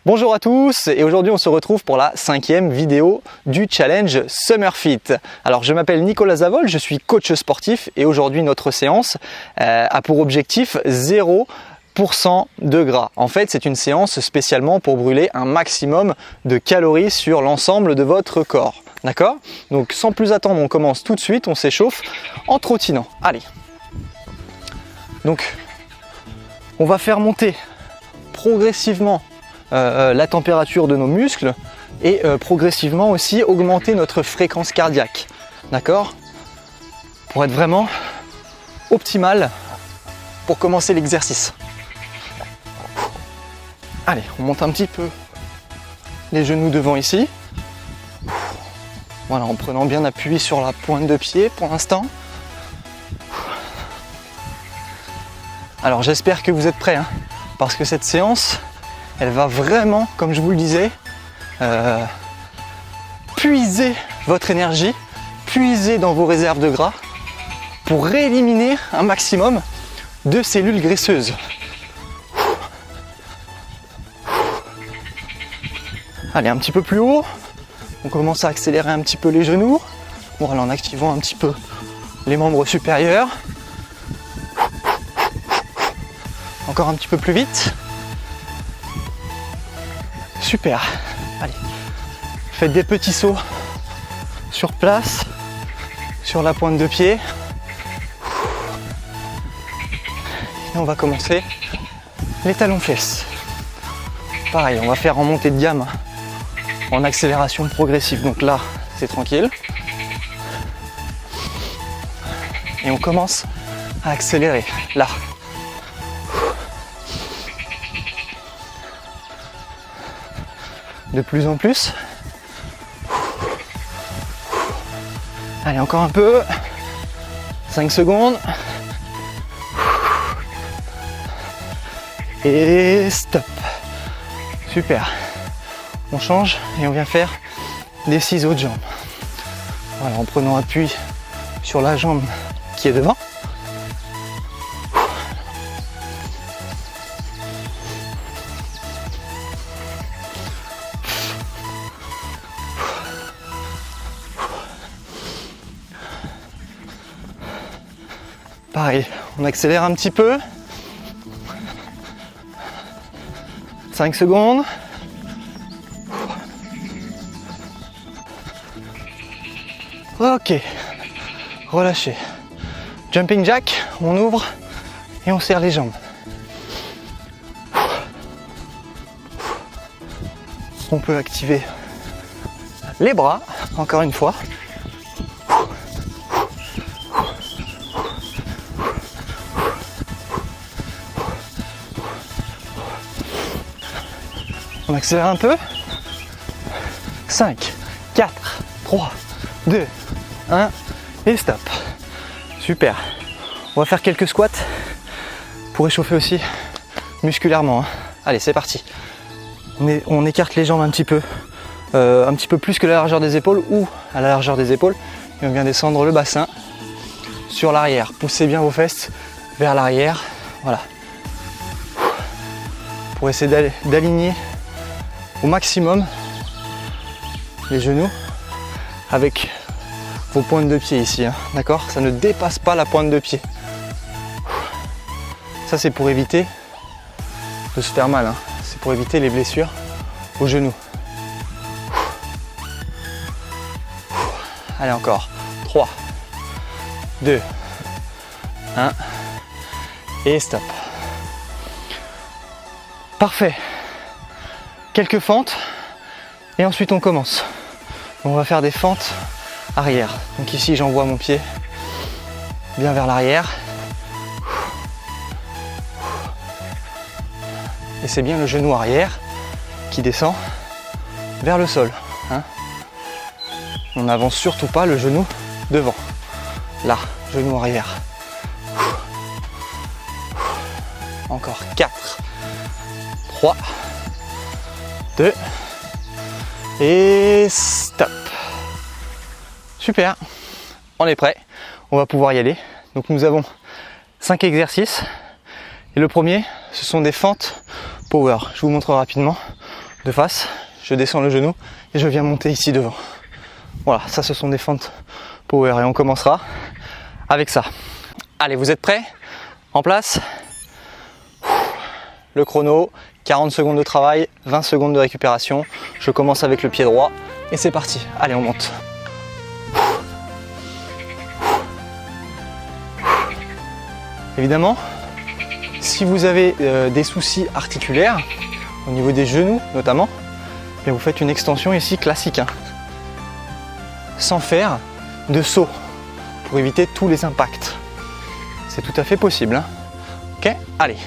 Bonjour à tous et aujourd'hui on se retrouve pour la 5e vidéo du challenge Summer Fit. Alors je m'appelle Nicolas Zavol, je suis coach sportif et aujourd'hui notre séance a pour objectif 0% de gras. En fait c'est une séance spécialement pour brûler un maximum de calories sur l'ensemble de votre corps. D'accord? Donc sans plus attendre on commence tout de suite, on s'échauffe en trottinant. Allez. Donc on va faire monter progressivement la température de nos muscles et progressivement aussi augmenter notre fréquence cardiaque, d'accord, pour être vraiment optimal pour commencer l'exercice. Allez, on monte un petit peu les genoux devant ici, voilà, en prenant bien appui sur la pointe de pied pour l'instant. Alors j'espère que vous êtes prêts, hein, parce que cette séance elle va vraiment, comme je vous le disais, puiser votre énergie, puiser dans vos réserves de gras pour rééliminer un maximum de cellules graisseuses. Allez, un petit peu plus haut, on commence à accélérer un petit peu les genoux, voilà, en activant un petit peu les membres supérieurs. Encore un petit peu plus vite. Super, allez, faites des petits sauts sur place, sur la pointe de pied. Et on va commencer les talons-fesses. Pareil, on va faire en montée de gamme, en accélération progressive. Donc là, c'est tranquille. Et on commence à accélérer, là. De plus en plus. Allez, encore un peu. 5 secondes. Et stop. Super. On change et on vient faire des ciseaux de jambes. Voilà, en prenant appui sur la jambe qui est devant. Pareil, on accélère un petit peu. 5 secondes. Ok, relâchez. Jumping jack, on ouvre et on serre les jambes. On peut activer les bras, encore une fois. On accélère un peu. 5, 4, 3, 2, 1 et stop. Super. On va faire quelques squats pour échauffer aussi musculairement, hein. Allez, c'est parti. On écarte les jambes un petit peu plus que la largeur des épaules ou à la largeur des épaules. Et on vient descendre le bassin sur l'arrière. Poussez bien vos fesses vers l'arrière. Voilà. Pour essayer d'aligner au maximum les genoux avec vos pointes de pied ici, hein, d'accord? Ça ne dépasse pas la pointe de pied. Ça c'est pour éviter de se faire mal, hein. C'est pour éviter les blessures aux genoux. Allez, encore 3, 2, 1 et stop. Parfait. Quelques fentes et ensuite on commence. On va faire des fentes arrière. Donc ici j'envoie mon pied bien vers l'arrière. Et c'est bien le genou arrière qui descend vers le sol, hein. On n'avance surtout pas le genou devant. Là, genou arrière. Encore 4, 3, 2 et stop. Super, on est prêt, on va pouvoir y aller. Donc nous avons 5 exercices et le premier ce sont des fentes power. Je vous montre rapidement. de face, je descends le genou et je viens monter ici devant. Voilà, ça ce sont des fentes power et on commencera avec ça. Allez, vous êtes prêts? En place? Le chrono, 40 secondes de travail, 20 secondes de récupération. Je commence avec le pied droit et c'est parti. Allez, on monte. Évidemment, si vous avez des soucis articulaires, au niveau des genoux notamment, bien vous faites une extension ici classique, hein, sans faire de saut, pour éviter tous les impacts. C'est tout à fait possible. Hein. Ok, allez.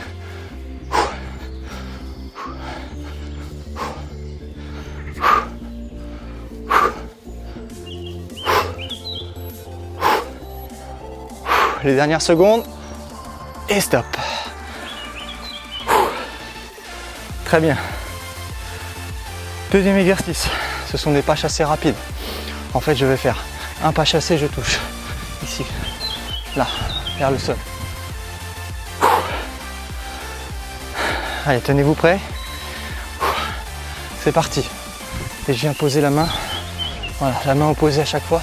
Les dernières secondes. Et stop. Très bien. Deuxième exercice, ce sont des pas chassés rapides. En fait, je vais faire un pas chassé, je touche. Ici, là, vers le sol. Allez, tenez-vous prêts. C'est parti. Et je viens poser la main, voilà, la main opposée à chaque fois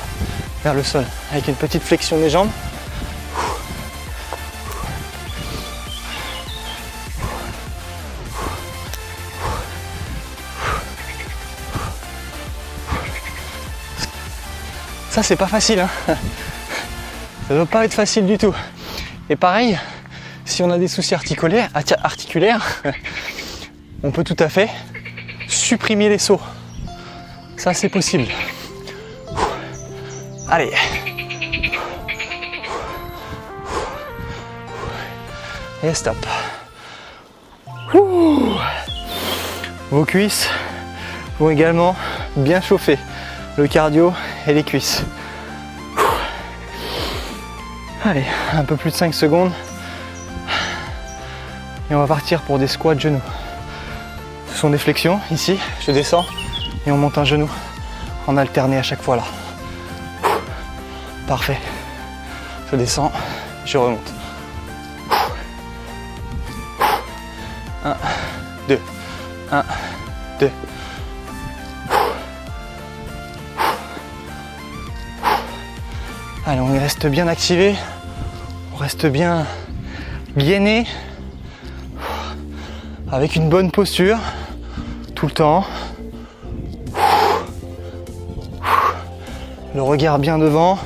vers le sol, avec une petite flexion des jambes. Ça, c'est pas facile, hein. Ça ne doit pas être facile du tout. Et pareil, si on a des soucis articulaires, on peut tout à fait supprimer les sauts. Ça, c'est possible. Allez. Et stop. Vos cuisses vont également bien chauffer. Le cardio et les cuisses. Allez, un peu plus de 5 secondes. Et on va partir pour des squats genoux. Ce sont des flexions, ici, je descends et on monte un genou en alterné à chaque fois là. Parfait. Je descends, je remonte. 1, 2, 1, 2. Allez, on reste bien activé, on reste bien gainé, avec une bonne posture, tout le temps. Le regard bien devant,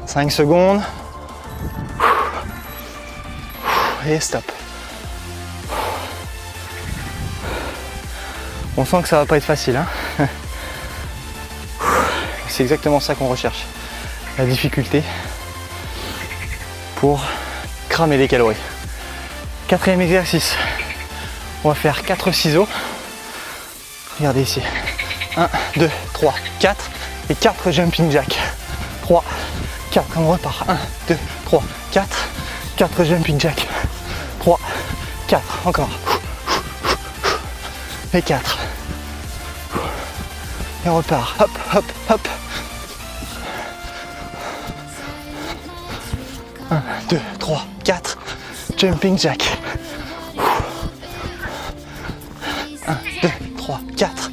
5 secondes. Et stop. On sent que ça va pas être facile, hein. C'est exactement ça qu'on recherche. La difficulté pour cramer les calories. Quatrième exercice, on va faire 4 ciseaux. Regardez ici. 1, 2, 3, 4 et 4 jumping jacks. 3, 4, on repart. 1, 2, 3, 4, 4 jumping jacks. 3, 4, encore. Et 4. Et on repart. Hop, hop, hop. 1, 2, 3, 4, jumping jack. 1, 2, 3, 4,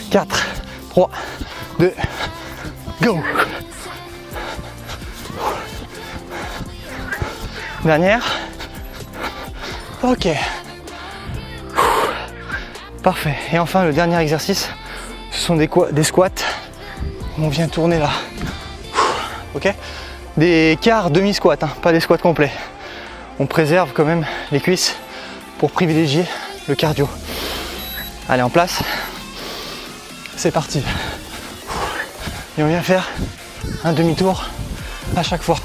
4, 3, 2, go. Dernière. Ok. Parfait. Et enfin, le dernier exercice, ce sont des squats. On vient tourner là. Ok. Des quarts demi-squats, hein, pas des squats complets. On préserve quand même les cuisses pour privilégier le cardio. Allez, en place. C'est parti. Et on vient faire un demi-tour à chaque fois.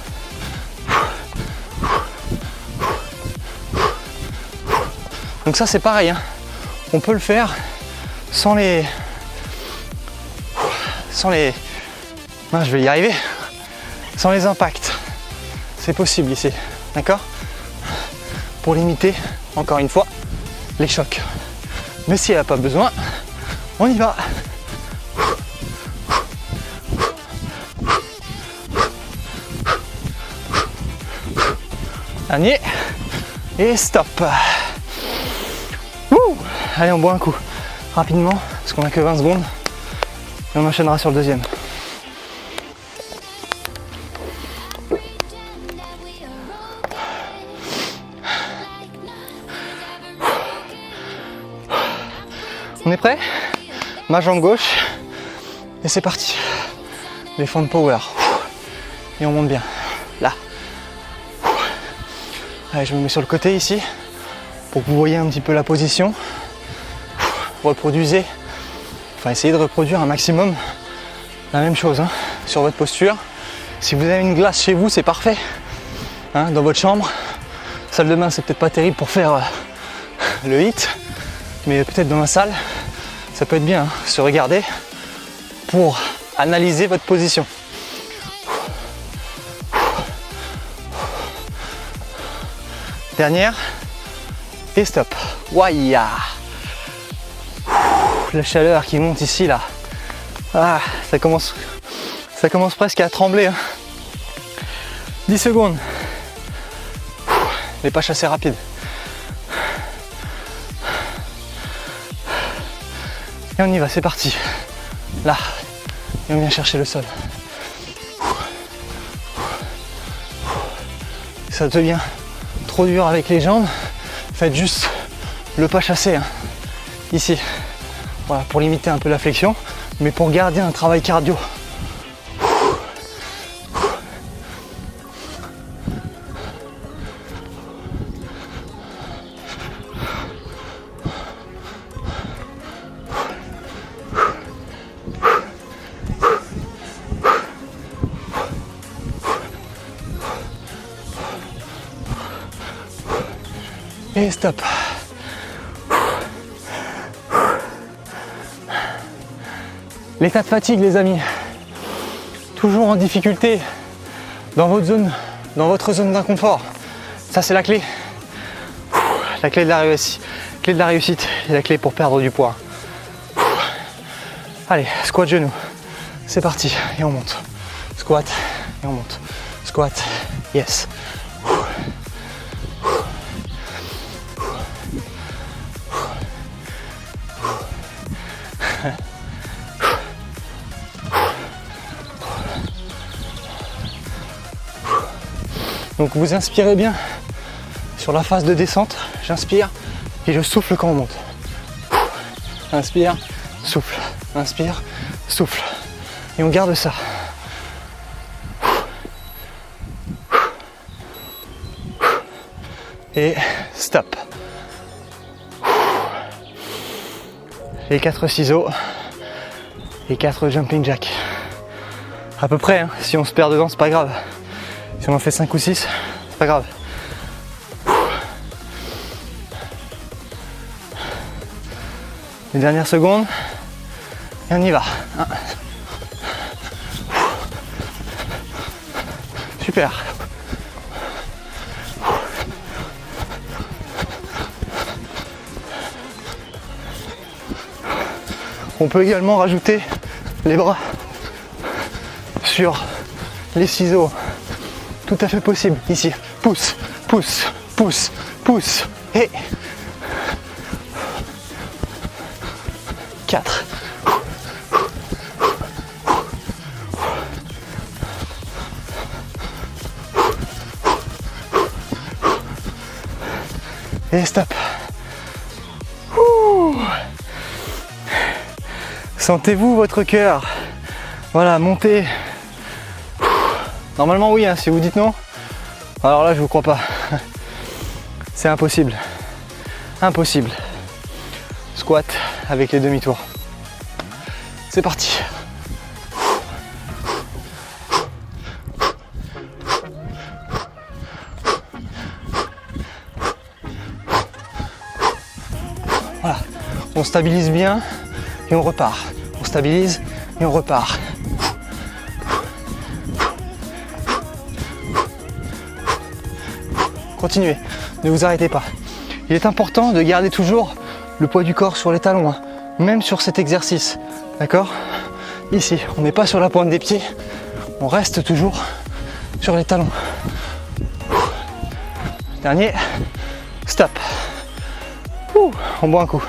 Donc ça c'est pareil, hein. On peut le faire sans les... Non, je vais y arriver. Sans les impacts. C'est possible ici, d'accord? Pour limiter, encore une fois, les chocs. Mais si elle n'a pas besoin, on y va. Dernier. Et stop. Allez, on boit un coup. Rapidement. parce qu'on n'a que 20 secondes et on enchaînera sur le deuxième. On est prêt? Ma jambe gauche et c'est parti. Les fentes power et on monte bien là. Allez, je me mets sur le côté ici pour que vous voyez un petit peu la position. Reproduisez, enfin essayez de reproduire un maximum la même chose hein, sur votre posture. Si vous avez une glace chez vous, c'est parfait hein, dans votre chambre. Salle de bain, c'est peut-être pas terrible pour faire le hit, mais peut-être dans la salle ça peut être bien hein, se regarder pour analyser votre position. Dernière et stop. Waya. La chaleur qui monte ici là. Ah, ça commence presque à trembler hein. 10 secondes. Les pas assez rapides. Et on y va, c'est parti. Là. Et on vient chercher le sol. Ça devient trop dur avec les jambes. Faites juste le pas chassé. Hein. Ici. Voilà, pour limiter un peu la flexion. Mais pour garder un travail cardio. Et stop. L'état de fatigue les amis, toujours en difficulté dans votre zone d'inconfort, ça c'est la clé. La clé de la réussite et la clé pour perdre du poids. Allez, squat genou, c'est parti et on monte. Squat et on monte. Squat, yes. Donc vous inspirez bien sur la phase de descente, j'inspire et je souffle quand on monte. Inspire, souffle, inspire, souffle. Et on garde ça. Et stop. Les 4 ciseaux et 4 jumping jacks. À peu près, hein. Si on se perd dedans, c'est pas grave. Si on en fait 5 ou 6, c'est pas grave. Les dernières secondes, et on y va. Super. On peut également rajouter les bras sur les ciseaux. Tout à fait possible ici. Pousse, pousse, pousse, pousse. Et 4. Et stop. Ouh. Sentez-vous votre cœur. Voilà, montez. Normalement oui, hein, si vous dites non, alors là je vous crois pas. C'est impossible. Impossible. Squat avec les demi-tours. C'est parti. Voilà. On stabilise bien et on repart. On stabilise et on repart. Continuez, ne vous arrêtez pas. Il est important de garder toujours le poids du corps sur les talons, hein, même sur cet exercice. D'accord? Ici, on n'est pas sur la pointe des pieds, on reste toujours sur les talons. Dernier, stop. On boit un coup.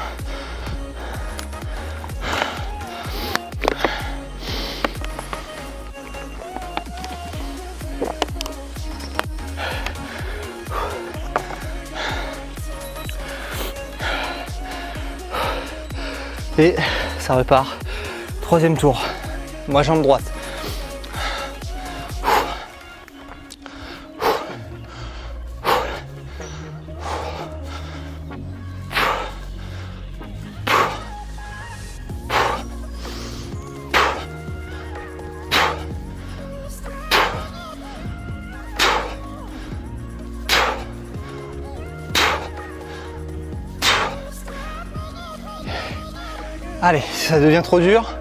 Et ça repart. Troisième tour. Moi, jambe droite. Allez, si ça devient trop dur,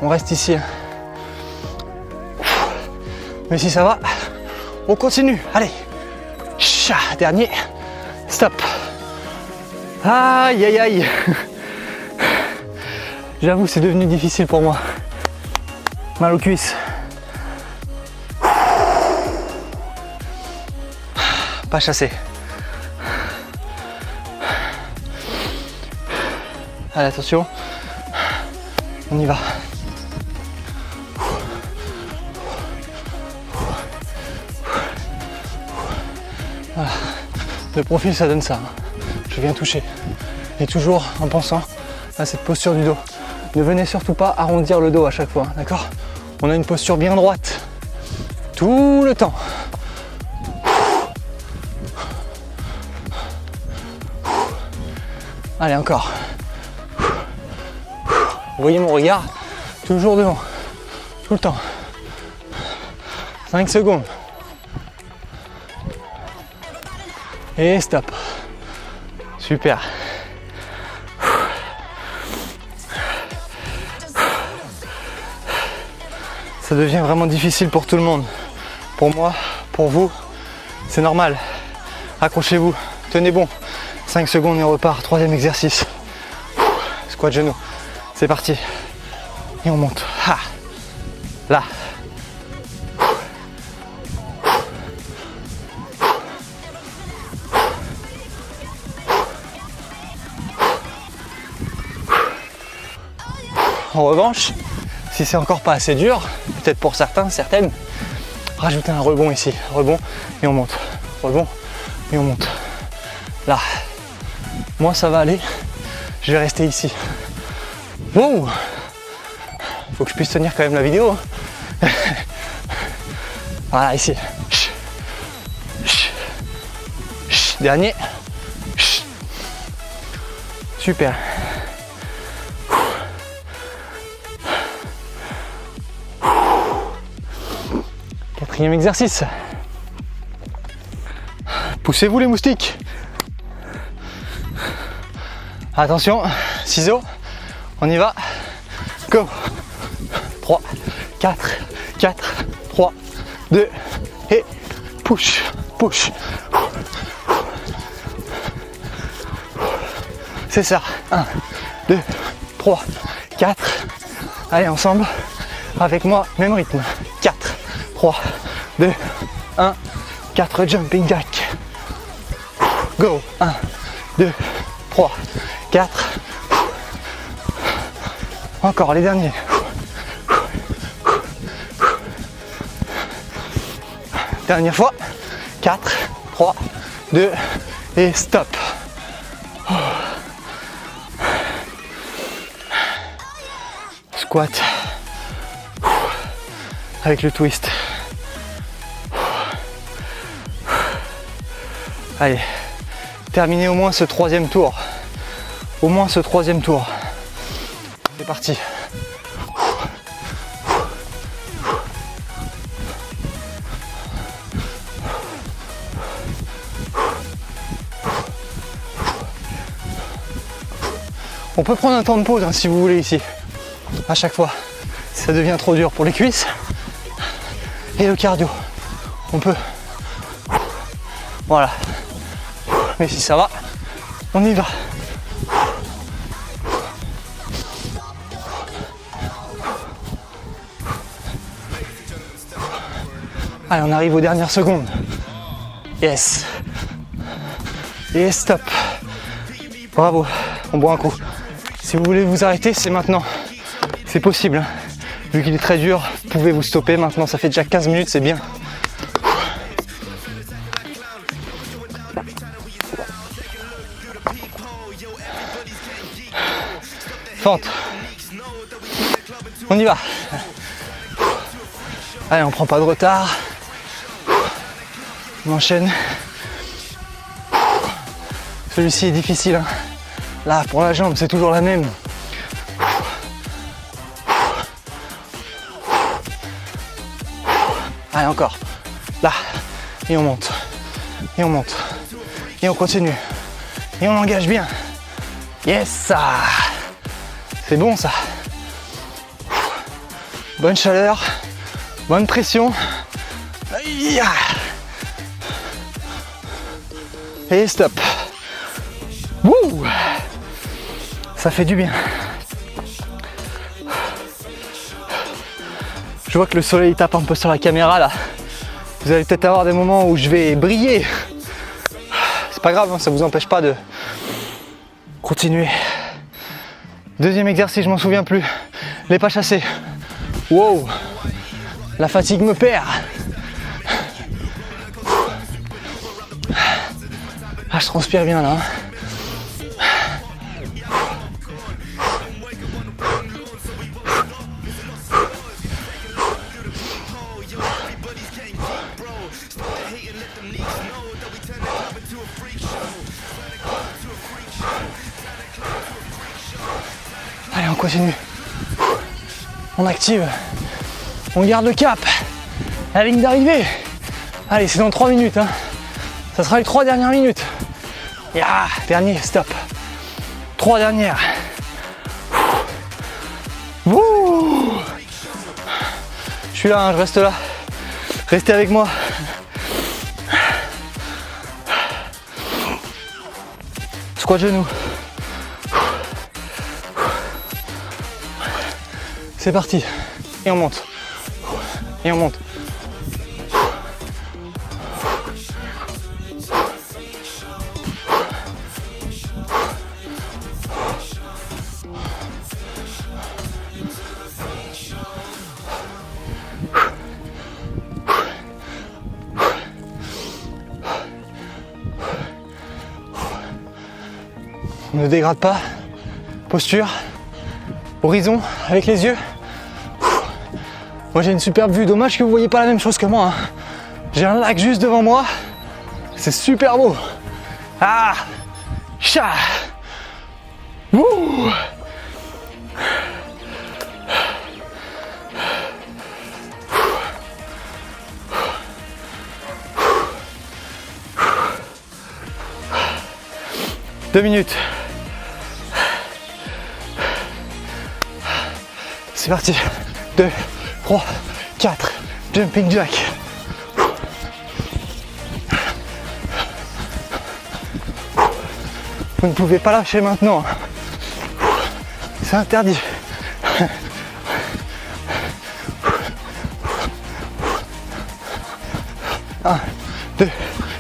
on reste ici. Mais si ça va, on continue. Allez, dernier, stop. Aïe, aïe, aïe. J'avoue, c'est devenu difficile pour moi. Mal aux cuisses. Pas chassé. Allez, attention, on y va. Voilà. De profil, ça donne ça. Je viens toucher. Et toujours en pensant à cette posture du dos. Ne venez surtout pas arrondir le dos à chaque fois, d'accord? On a une posture bien droite. Tout le temps. Allez, encore. Vous voyez mon regard, toujours devant, tout le temps. 5 secondes. Et stop. Super. Ça devient vraiment difficile pour tout le monde. Pour moi, pour vous, c'est normal. Accrochez-vous, tenez bon. 5 secondes et on repart. Troisième exercice. Squat genou. C'est parti. Et on monte. Ah. Là. En revanche, si c'est encore pas assez dur, peut-être pour certains, certaines, rajoutez un rebond ici. Rebond et on monte. Rebond et on monte. Là. Moi ça va aller. Je vais rester ici. Wow. Faut que je puisse tenir quand même la vidéo. Voilà, ici. Dernier. Super. Quatrième exercice. Poussez-vous les moustiques. Attention, ciseaux. On y va. Go. 3, 4, 3, 2, et push, push. C'est ça. 1, 2, 3, 4. Allez, ensemble. Avec moi, même rythme. 4, 3, 2, 1. 4 jumping jack. Go. 1, 2, 3, 4. Encore les derniers. Dernière fois. 4, 3, 2 et stop. Squat avec le twist. Allez, terminez au moins ce troisième tour. Au moins ce troisième tour. C'est parti. On peut prendre un temps de pause hein, si vous voulez ici. À chaque fois. Ça devient trop dur pour les cuisses. Et le cardio. On peut. Voilà. Mais si ça va, on y va. Allez, on arrive aux dernières secondes. Yes. Et stop. Bravo. On boit un coup. Si vous voulez vous arrêter, c'est maintenant. C'est possible. Hein. Vu qu'il est très dur, vous pouvez vous stopper maintenant. Ça fait déjà 15 minutes, c'est bien. Fente. On y va. Allez, on prend pas de retard. On enchaîne. Celui-ci est difficile, hein. Là, pour la jambe, c'est toujours la même. Allez, encore. Là. Et on monte. Et on monte. Et on continue. Et on engage bien. Yes, ça. C'est bon, ça. Bonne chaleur. Bonne pression. Et stop. Wouh! Ça fait du bien. Je vois que le soleil tape un peu sur la caméra là. Vous allez peut-être avoir des moments où je vais briller. C'est pas grave, hein, ça vous empêche pas de continuer. Deuxième exercice, je m'en souviens plus. Les pas chassés. Wow! La fatigue me perd. Ah, je transpire bien là. Allez, on continue. On active. On garde le cap. La ligne d'arrivée. Allez, c'est dans 3 minutes. Hein. Ça sera les 3 dernières minutes. Yeah, dernier, stop. 3 dernières. Wouh. Je suis là, hein, je reste là. Restez avec moi. Squat genou. C'est parti. Et on monte. Et on monte. On ne dégrade pas. Posture. Horizon avec les yeux. Moi j'ai une superbe vue. Dommage que vous voyez pas la même chose que moi. Hein. J'ai un lac juste devant moi. C'est super beau. Ah, chat. Wouh. Deux minutes. C'est parti. 2, 3, 4. Jumping jack. Vous ne pouvez pas lâcher maintenant. C'est interdit. 1, 2,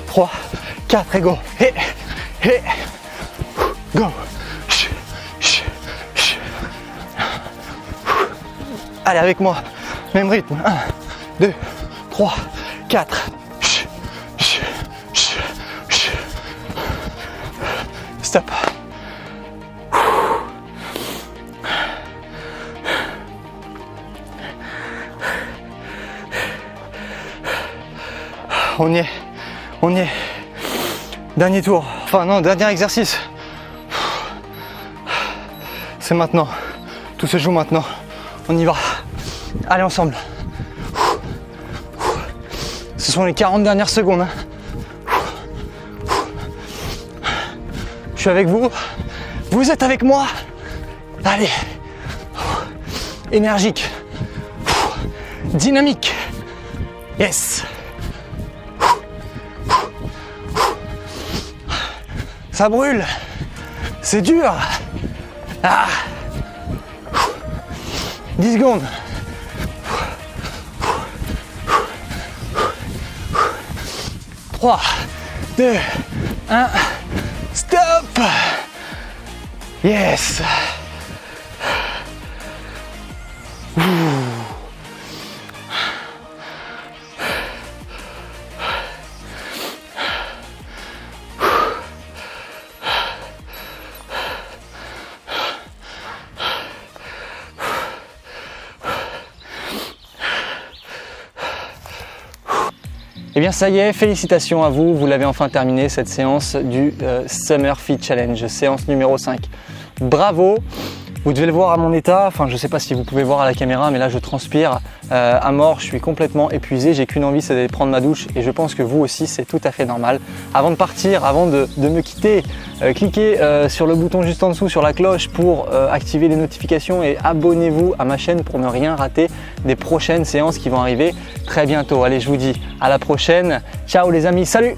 3, 4 et go. Et go. Allez avec moi, même rythme. 1, 2, 3, 4. Stop. On y est. On y est. Dernier tour. Enfin non, dernier exercice. C'est maintenant. Tout se joue maintenant. On y va. Allez ensemble. Ce sont les 40 dernières secondes. Hein. Je suis avec vous. Vous êtes avec moi. Allez. Énergique. Dynamique. Yes. Ça brûle. C'est dur. Ah. 10 secondes. Trois, 2, 1. Stop. Yes. Ouh. Eh bien ça y est, félicitations à vous, vous l'avez enfin terminé cette séance du Summer Fit Challenge, séance numéro 5. Bravo! Vous devez le voir à mon état, enfin je ne sais pas si vous pouvez voir à la caméra, mais là je transpire à mort, je suis complètement épuisé, j'ai qu'une envie, c'est d'aller prendre ma douche et je pense que vous aussi c'est tout à fait normal. Avant de partir, avant de me quitter, cliquez sur le bouton juste en dessous sur la cloche pour activer les notifications et abonnez-vous à ma chaîne pour ne rien rater des prochaines séances qui vont arriver très bientôt. Allez, je vous dis à la prochaine, ciao les amis, salut!